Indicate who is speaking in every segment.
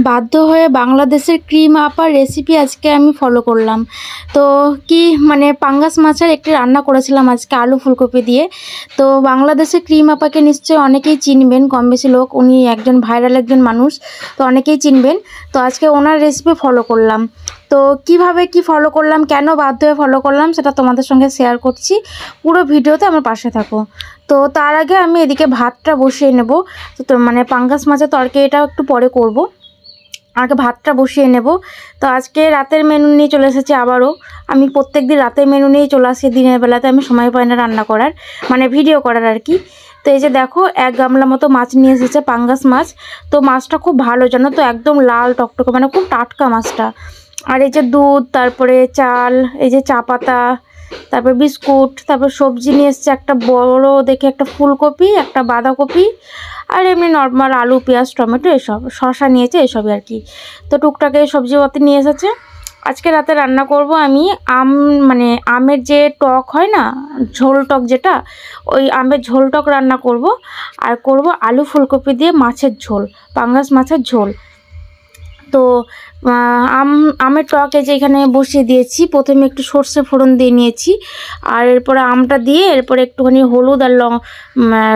Speaker 1: বাধ্য হয়ে বাংলাদেশের ক্রিম আপার রেসিপি আজকে আমি ফলো করলাম। তো কি মানে পাঙ্গাস মাছের একটি রান্না করেছিলাম আজকে আলু ফুলকপি দিয়ে। তো বাংলাদেশের ক্রিম আপাকে নিশ্চয়ই অনেকেই চিনবেন, কম বেশি লোক, উনি একজন ভাইরাল একজন মানুষ, তো অনেকেই চিনবেন। তো আজকে ওনার রেসিপি ফলো করলাম। তো কিভাবে কি ফলো করলাম, কেন বাধ্য হয়ে ফলো করলাম, সেটা তোমাদের সঙ্গে শেয়ার করছি। পুরো ভিডিওতে আমার পাশে থাকো। তো তার আগে আমি এদিকে ভাতটা বসিয়ে নেব। তো মানে পাঙ্গাস মাছের তরকারিটাও একটু পরে করব, আগে ভাতটা বসিয়ে নেব। তো আজকে রাতের মেনু নিয়ে চলে এসেছি আবারও। আমি প্রত্যেক দিন রাতের মেনু নিয়েই চলে আসি, দিনের বেলাতে আমি সময় পাই না রান্না করার, মানে ভিডিও করার আর কি। তো এই যে দেখো 1 গামলা মতো মাছ নিয়ে এসেছে, পাঙ্গাস মাছ। তো মাছটা খুব ভালো জানো তো, একদম লাল টকটকে, মানে খুব টাটকা মাছটা। আর এই যে দুধ, তারপরে চাল, এই যে চা পাতা, তারপর বিস্কুট, তারপর সবজি নিয়ে এসছে একটা বড় দেখে একটা ফুলকপি, একটা বাঁধাকপি, আর এমনি নর্মাল আলু পেঁয়াজ টমেটো এসব, শসা নিয়েছে এসবই আর কি। তো টুকটাক এই সবজিপাতি নিয়ে এসেছে। আজকে রাতে রান্না করব আমি মানে আমের যে টক হয় না, ঝোল টক যেটা, ওই আমের ঝোল টক রান্না করব। আর করব আলু ফুলকপি দিয়ে মাছের ঝোল, পাঙ্গাস মাছের ঝোল। তো আমের টকে যে এখানে বসিয়ে দিয়েছি, প্রথমে একটু সর্ষে ফোড়ন দিয়ে নিয়েছি, আর এরপরে আমটা দিয়ে, এরপরে একটুখানি হলুদ আর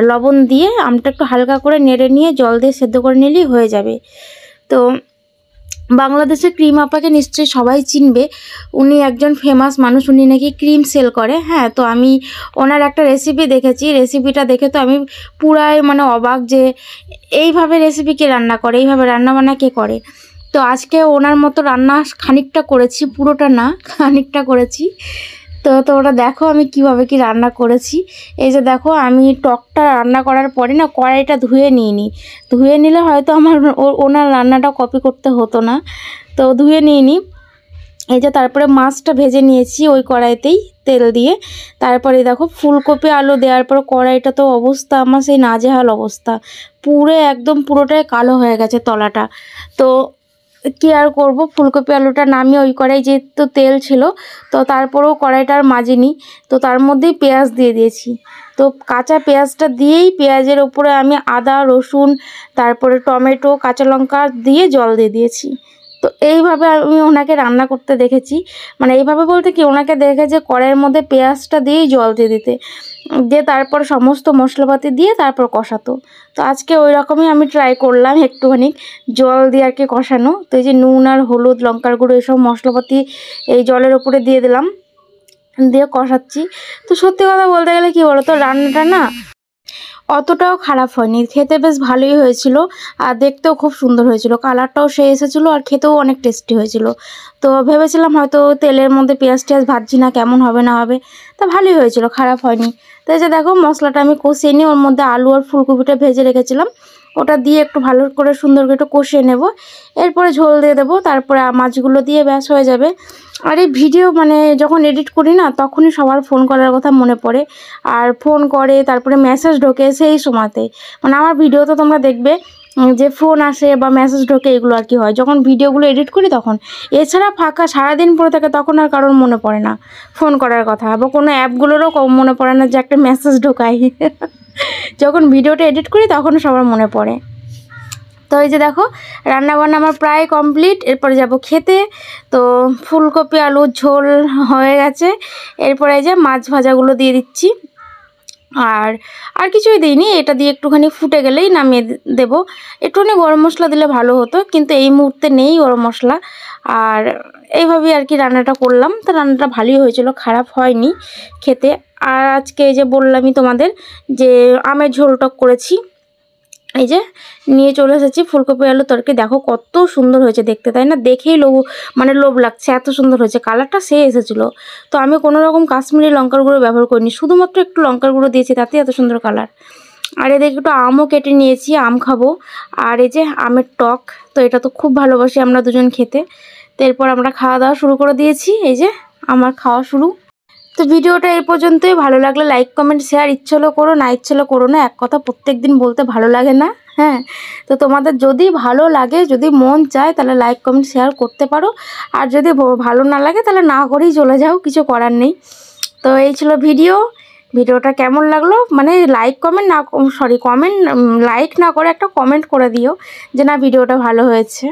Speaker 1: লবণ দিয়ে আমটা একটু হালকা করে নেড়ে নিয়ে জল দিয়ে সেদ্ধ করে নিলেই হয়ে যাবে। তো বাংলাদেশের ক্রিম আপাকে নিশ্চয়ই সবাই চিনবে, উনি একজন ফেমাস মানুষ, উনি নাকি ক্রিম সেল করে। হ্যাঁ, তো আমি ওনার একটা রেসিপি দেখেছি, রেসিপিটা দেখে তো আমি পুরাই মানে অবাক যে এইভাবে রেসিপি কে রান্না করে, এইভাবে রান্নাবান্না কে করে। তো আজকে ওনার মতো রান্না খানিকটা করেছি, পুরোটা না, খানিকটা করেছি। তো তোমরা দেখো আমি কিভাবে কি রান্না করেছি। এই যে দেখো, আমি টকটা রান্না করার পরে না কড়াইটা ধুয়ে নিইনি। ধুয়ে নিলে হয়তো আমার ওনার রান্নাটা কপি করতে হতো না, তো ধুয়ে নিইনি। এই যে তারপরে মাছটা ভেজে নিয়েছি ওই কড়াইতেই তেল দিয়ে। তারপরে দেখো ফুলকপি আলু দেওয়ার পর কড়াইটা তো অবস্থা আমার সেই নাজেহাল অবস্থা, পুরো একদম পুরোটাই কালো হয়ে গেছে তলাটা। তো কি আর করব, ফুলকপি আলুটা নামিয়ে ওই কড়াই যেহেতু তেল ছিল, তো তারপরেও কড়াইটা আর মাজিনি, তো তার মধ্যেই পেঁয়াজ দিয়ে দিয়েছি। তো কাঁচা পেঁয়াজটা দিয়েই পেঁয়াজের ওপরে আমি আদা রসুন, তারপরে টমেটো কাঁচা লঙ্কা দিয়ে জল দিয়ে দিয়েছি। তো এইভাবে আমি ওনাকে রান্না করতে দেখেছি, মানে এইভাবে বলতে কি, ওনাকে দেখে যে কড়াইয়ের মধ্যে পেঁয়াজটা দিয়েই জল দিয়ে দিতে, দিয়ে তারপর সমস্ত মশলাপাতি দিয়ে তারপর কষাতো। তো আজকে ওই রকমই আমি ট্রাই করলাম, একটুখানি জল দিয়ে আর কি কষানো। তো এই যে নুন আর হলুদ লঙ্কার গুঁড়ো এসব মশলাপাতি এই জলের উপরে দিয়ে দিলাম, দিয়ে কষাচ্ছি। তো সত্যি কথা বলতে গেলে কি বলো তো, রান্নাটা না অতটাও খারাপ হয়নি, খেতে বেশ ভালোই হয়েছিল, আর দেখতেও খুব সুন্দর হয়েছিল, কালারটাও সেই এসেছিলো, আর খেতেও অনেক টেস্টি হয়েছিল। তো ভেবেছিলাম হয়তো তেলের মধ্যে পেঁয়াজ টেয়াজ ভাজছি না, কেমন হবে না হবে, তা ভালোই হয়েছিল, খারাপ হয়নি। তো এই যে দেখো মশলাটা আমি কষিয়ে নিই, ওর মধ্যে আলু আর ফুলকপিটা ভেজে রেখেছিলাম, ওটা দিয়ে একটু ভালো করে সুন্দর করে একটু কষিয়ে নেব। এরপরে ঝোল দিয়ে দেবো, তারপরে মাছগুলো দিয়ে ব্যাস হয়ে যাবে। আর এই ভিডিও মানে যখন এডিট করি না, তখনই সবার ফোন করার কথা মনে পড়ে, আর ফোন করে, তারপরে মেসেজ ঢোকে সেই সময়তে, মানে আমার ভিডিও তো তোমরা দেখবে যে ফোন আসে বা মেসেজ ঢোকে, এগুলো আর কি হয় যখন ভিডিওগুলো এডিট করি তখন। এছাড়া ফাঁকা সারাদিন পড়ে থাকে তখন আর কারোর মনে পড়ে না ফোন করার কথা, বা কোনো অ্যাপগুলোরও মনে পড়ে না যে একটা মেসেজ ঢোকাই। যখন ভিডিওটা এডিট করি তখন সবার মনে পড়ে। তো এই যে দেখো রান্নাবান্না আমার প্রায় কমপ্লিট, এরপরে যাব খেতে। তো ফুলকপি আলুর ঝোল হয়ে গেছে, এরপরে এই যে মাছ ভাজাগুলো দিয়ে দিচ্ছি, আর কিছুই দিইনি, এটা দিয়ে একটুখানি ফুটে গেলেই নামিয়ে দেব। একটুখানি গরম মশলা দিলে ভালো হতো, কিন্তু এই মুহূর্তে নেই গরম মশলা। আর এইভাবেই আর কি রান্নাটা করলাম। তো রান্নাটা ভালোই হয়েছিল, খারাপ হয়নি খেতে। আর আজকে এই যে বললামই তোমাদের যে আমের ঝোলটক করেছি, এই যে নিয়ে চলে এসেছি ফুলকপি আলু তরকারি। দেখো কত সুন্দর হয়েছে দেখতে, তাই না? দেখেই মানে লোভ লাগছে, এত সুন্দর হয়েছে, কালারটা সে এসেছিলো। তো আমি কোনো রকম কাশ্মীরি লঙ্কার গুঁড়ো ব্যবহার করিনি, শুধুমাত্র একটু লঙ্কার গুঁড়ো দিয়েছি, তাতেই এত সুন্দর কালার। আর এদিকে একটু আমও কেটে নিয়েছি, আম খাবো। আর এই যে আমের টক, তো এটা তো খুব ভালোবাসি আমরা দুজন খেতে। তো এরপর আমরা খাওয়া দাওয়া শুরু করে দিয়েছি, এই যে আমার খাওয়া শুরু। তো ভিডিওটা এই পর্যন্তই, ভালো লাগলে লাইক কমেন্ট শেয়ার, ইচ্ছে হলো করো, না ইচ্ছে হলো করো না, এক কথা প্রত্যেক দিন বলতে ভালো লাগে না। হ্যাঁ, তো তোমাদের যদি ভালো লাগে, যদি মন চায়, তাহলে লাইক কমেন্ট শেয়ার করতে পারো, আর যদি ভালো না লাগে তাহলে না করেই চলে যাও, কিছু করার নেই। তো এই ছিল ভিডিওটা কেমন লাগলো, মানে লাইক কমেন্ট না, সরি কমেন্ট লাইক না করে একটা কমেন্ট করে দিও যে না ভিডিওটা ভালো হয়েছে।